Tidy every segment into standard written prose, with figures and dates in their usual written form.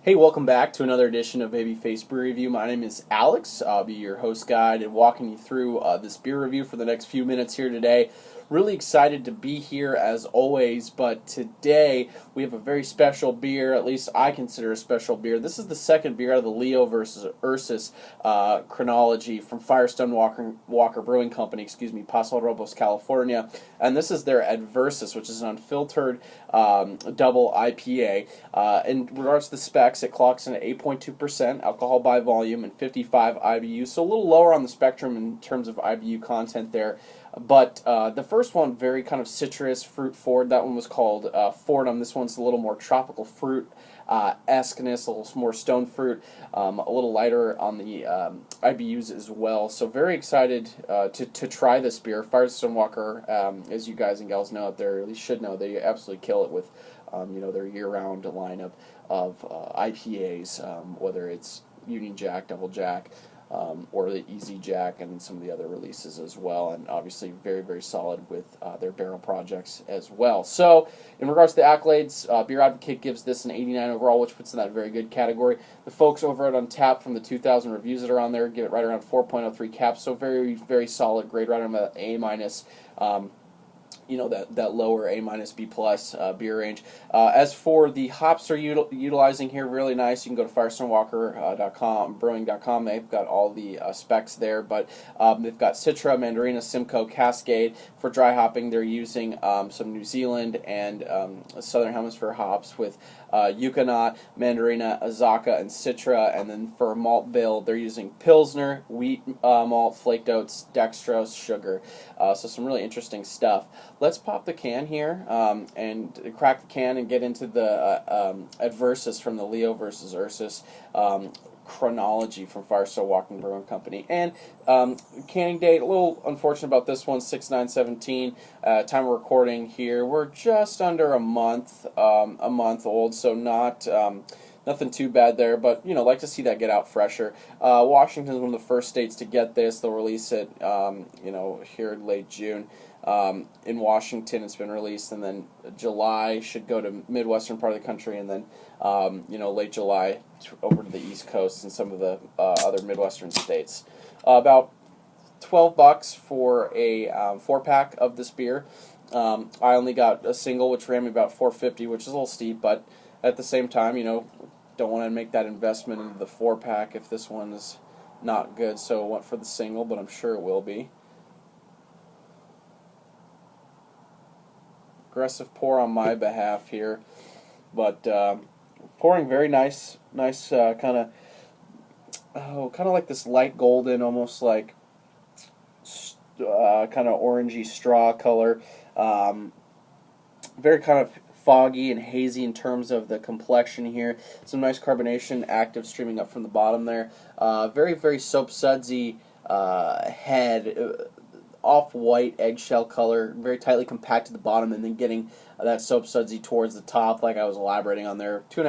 Hey, welcome back to another edition of Babyface Beer Review. My name is Alex. I'll be your host guide and walking you through this beer review for the next few minutes here today. Really excited to be here as always, but today we have a very special beer, at least I consider a special beer. This is the second beer out of the Leo versus Ursus chronology from Firestone Walker Brewing Company, Paso Robles, California. And this is their Adversus, which is an unfiltered double IPA. In regards to the specs, it clocks in at 8.2% alcohol by volume and 55 IBU, so a little lower on the spectrum in terms of IBU content there. But the first one, very kind of citrus, fruit forward. That one was called Fordham. This one's a little more tropical fruit esqueness, a little more stone fruit, a little lighter on the IBUs as well. So very excited to try this beer. Firestone Walker, as you guys and gals know out there, or at least should know, they absolutely kill it with their year-round lineup of IPAs, whether it's Union Jack, Double Jack, or the Easy Jack, and some of the other releases as well, and obviously very, very solid with their barrel projects as well. So, in regards to the accolades, Beer Advocate gives this an 89 overall, which puts in that very good category. The folks over at UNTAPPD, from the 2,000 reviews that are on there, give it right around 4.03 caps, so very, very solid grade, right around that A-. That lower A-, B+ beer range. As for the hops they're utilizing here, really nice. You can go to FirestoneWalker.com, Brewing.com. They've got all the specs there, but they've got Citra, Mandarina, Simcoe, Cascade. For dry hopping, they're using some New Zealand and Southern Hemisphere hops with Ekuanot, Mandarina, Azacca, and Citra. And then for malt bill, they're using Pilsner, wheat malt, Flaked Oats, Dextrose, sugar. So some really interesting stuff. Let's pop the can here and crack the can and get into the Adversus from the Leo versus Ursus chronology from Firestone Walker Brewing Company. And canning date, a little unfortunate about this one, 6/9/17. Time of recording here, we're just under a month old, so not nothing too bad there, but like to see that get out fresher. Washington's one of the first states to get this. They'll release it here in late June. In Washington, it's been released, and then July should go to Midwestern part of the country, and then late July over to the East Coast and some of the other Midwestern states. About $12 for a 4-pack of this beer. I only got a single, which ran me about $4.50, which is a little steep, but at the same time, don't want to make that investment into the 4-pack if this one is not good, so I went for the single, but I'm sure it will be. Aggressive pour on my behalf here, but pouring very nice kind of like this light golden, almost like kind of orangey straw color. Very kind of foggy and hazy in terms of the complexion here. Some nice carbonation, active streaming up from the bottom there. Very, very soap sudsy head. Off-white eggshell color, very tightly compacted at the bottom, and then getting that soap sudsy towards the top, like I was elaborating on there. 2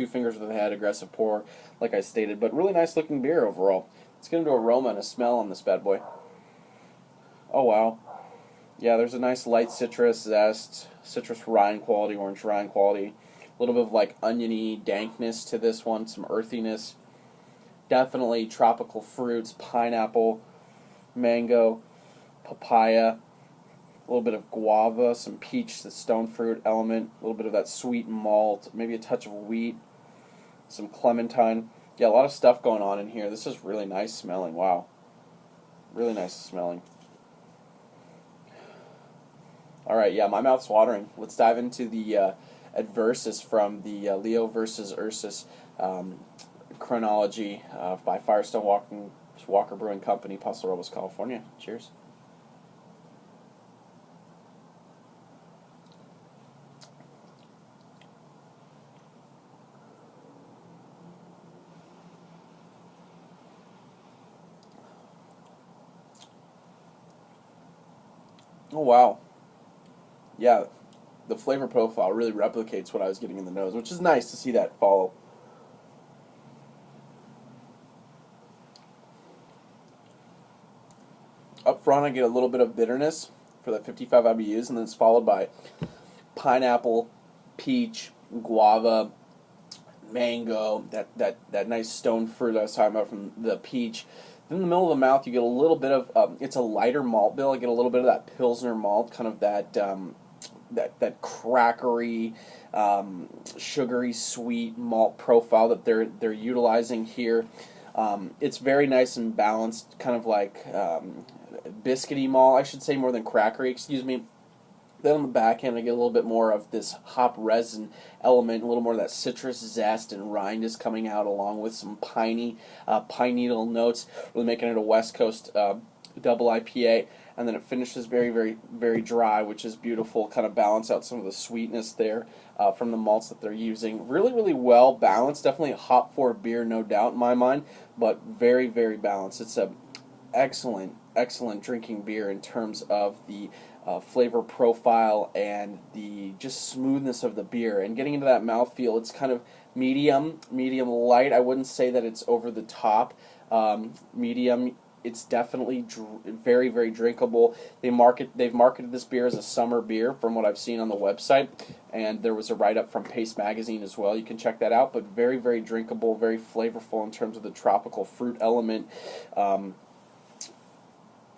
fingers with the head, aggressive pour, like I stated, but really nice looking beer overall. Let's get into aroma and a smell on this bad boy. Oh wow, yeah, there's a nice light citrus zest, citrus rind quality, orange rind quality, a little bit of like oniony dankness to this one, some earthiness, definitely tropical fruits, pineapple, mango, papaya, a little bit of guava, some peach, the stone fruit element, a little bit of that sweet malt, maybe a touch of wheat, some clementine. Yeah, a lot of stuff going on in here. This is really nice smelling. Wow. Really nice smelling. All right, yeah, my mouth's watering. Let's dive into the Adversus from the Leo versus Ursus chronology by Firestone Walker Brewing Company, Paso Robles, California. Cheers. Oh, wow. Yeah, the flavor profile really replicates what I was getting in the nose, which is nice to see that follow. Up front, I get a little bit of bitterness for the 55 IBUs, and then it's followed by pineapple, peach, guava, mango, that nice stone fruit I was talking about from the peach. Then in the middle of the mouth, you get a little bit of it's a lighter malt bill. I get a little bit of that Pilsner malt, kind of that crackery, sugary, sweet malt profile that they're utilizing here. It's very nice and balanced, kind of like biscuity malt, I should say, more than crackery. Excuse me. Then on the back end, I get a little bit more of this hop resin element, a little more of that citrus zest and rind is coming out, along with some piney, pine needle notes, really making it a West Coast double IPA. And then it finishes very, very, very dry, which is beautiful, kind of balance out some of the sweetness there from the malts that they're using. Really, really well balanced. Definitely a hop forward beer, no doubt in my mind, but very, very balanced. It's a excellent drinking beer in terms of the flavor profile and the just smoothness of the beer. And getting into that mouthfeel, it's kind of medium light. I wouldn't say that it's over the top. Medium. It's definitely very, very drinkable. They've marketed this beer as a summer beer from what I've seen on the website, and there was a write-up from Paste Magazine as well. You can check that out, but very, very drinkable, very flavorful in terms of the tropical fruit element.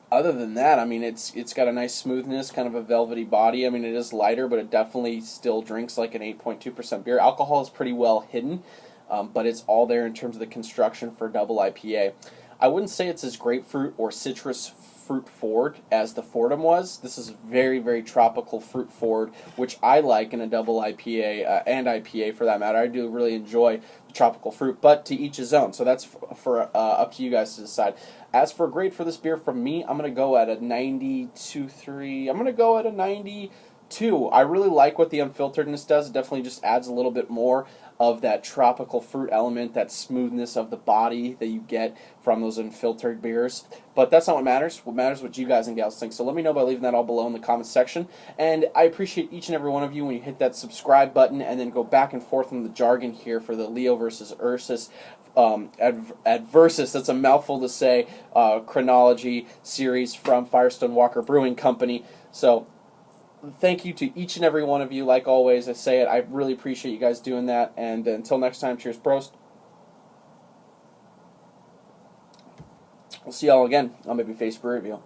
Other than that, I mean, it's got a nice smoothness, kind of a velvety body. I mean, it is lighter, but it definitely still drinks like an 8.2% beer. Alcohol is pretty well hidden, but it's all there in terms of the construction for double IPA. I wouldn't say it's as grapefruit or citrus fruit forward as the Fordham was. This is very, very tropical fruit forward, which I like in a double IPA and IPA for that matter. I do really enjoy the tropical fruit, but to each his own. So that's for up to you guys to decide. As for grade for this beer from me, I'm going to go at a 92.3. I'm going to go at a 92. I really like what the unfilteredness does. It definitely just adds a little bit more of that tropical fruit element, that smoothness of the body that you get from those unfiltered beers. But that's not what matters. What matters is what you guys and gals think. So let me know by leaving that all below in the comments section. And I appreciate each and every one of you when you hit that subscribe button and then go back and forth on the jargon here for the Leo versus Ursus Adversus, that's a mouthful to say, chronology series from Firestone Walker Brewing Company. So thank you to each and every one of you. Like always, I say it, I really appreciate you guys doing that. And until next time, cheers, Prost. We'll see y'all again on Maybe Face Brew Review.